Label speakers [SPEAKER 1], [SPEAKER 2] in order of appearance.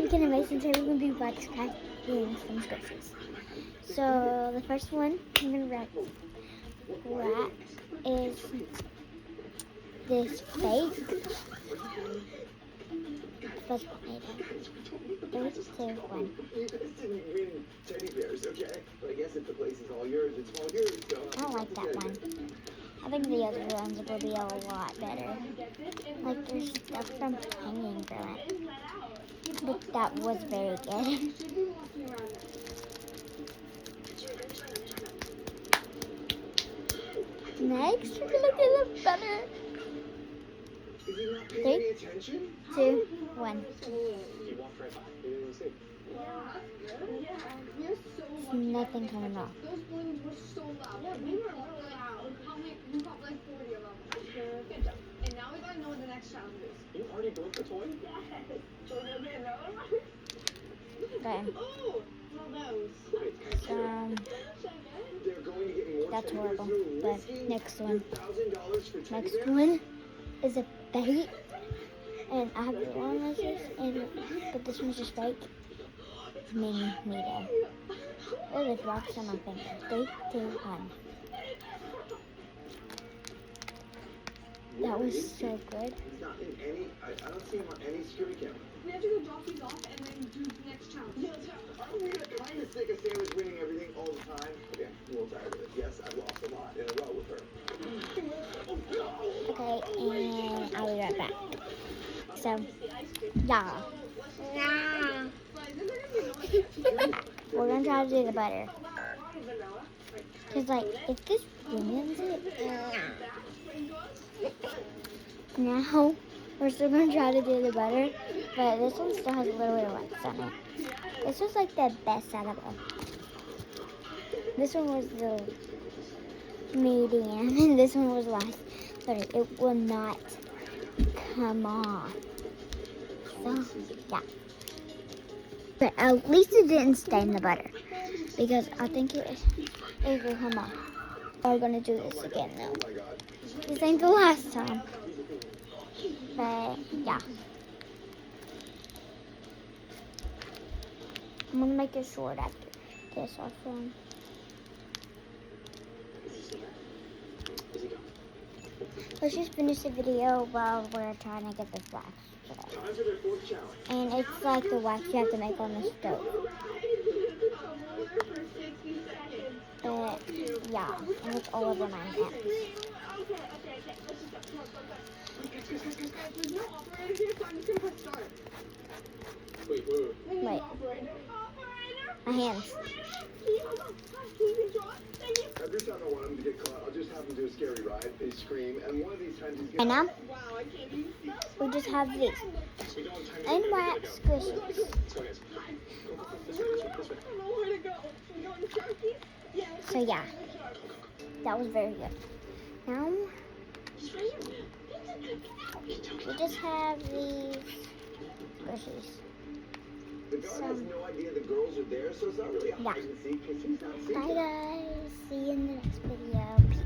[SPEAKER 1] Pumpkin and Mason. Today we're going to be box cracking some squishes. So the first one I'm going to wrap is this fake. First one, 3, 2, 1.
[SPEAKER 2] You guys didn't win teddy bears, okay? But I guess if the place is all yours, it's all yours. So
[SPEAKER 1] I don't like that one. I think the other ones will be a lot better. Like there's stuff from hanging from it. But that was very good. Next, we're gonna do the butter.
[SPEAKER 2] Is he not paying any attention?
[SPEAKER 1] 2, 1. There's nothing coming off.
[SPEAKER 3] Those balloons were so loud. Yeah, we were really loud. How many? We got like 40 of them. Good job. And now we gotta know what the next challenge is.
[SPEAKER 2] You already broke the toy?
[SPEAKER 3] Yes. So we're gonna get another one.
[SPEAKER 1] Okay.
[SPEAKER 3] Oh, well, those.
[SPEAKER 2] They're going to get more
[SPEAKER 1] That's
[SPEAKER 2] teddy
[SPEAKER 1] horrible.
[SPEAKER 2] bears. You're
[SPEAKER 1] But
[SPEAKER 2] risking
[SPEAKER 1] next one.
[SPEAKER 2] $1,000 for teddy
[SPEAKER 1] Next
[SPEAKER 2] bears?
[SPEAKER 1] one is a fake. And I have the one like this, but this one's just fake. It's made me dead. Oh, there's rocks on my finger. 3, 2, 1. That was so good.
[SPEAKER 2] He's not in any. I don't see him on any security camera.
[SPEAKER 3] We have to go drop these off and then do the next challenge.
[SPEAKER 2] Aren't we the kind of sick of Sarah's winning everything all the time? Okay, I'm a little tired of it. Yes, I've lost a lot in a row with her.
[SPEAKER 1] Okay, and I'll be right back. So, yeah. We're gonna try to do the butter. Cause like, if this ruins it, now we're still gonna try to do the butter, but this one still has a little bit of wax on it. This was like the best out of them. This one was the medium, and this one was last, but it will not come off. So, yeah. But at least it didn't stain the butter, because I think it will come off. We're gonna do this again though. This ain't the last time. But yeah. I'm gonna make it short after this also. Let's just finish the video while we're trying to get this wax.
[SPEAKER 2] Time for their fourth challenge.
[SPEAKER 1] And it's like the wax you have to make on the stove. But yeah, and it's all over my hands. Wait. My hands.
[SPEAKER 2] Every time I want him to get caught, I'll just have him do a scary ride. They scream, and one of these times he's
[SPEAKER 1] And
[SPEAKER 2] gonna.
[SPEAKER 1] now, we just have these. And wax squishes. So yeah, that was very good. Now, we just have these squishies.
[SPEAKER 2] The guard has no idea the girls are there, so it's not really a hide and seek because he's not seeing
[SPEAKER 1] Bye
[SPEAKER 2] them.
[SPEAKER 1] guys, see you in the next video. Peace.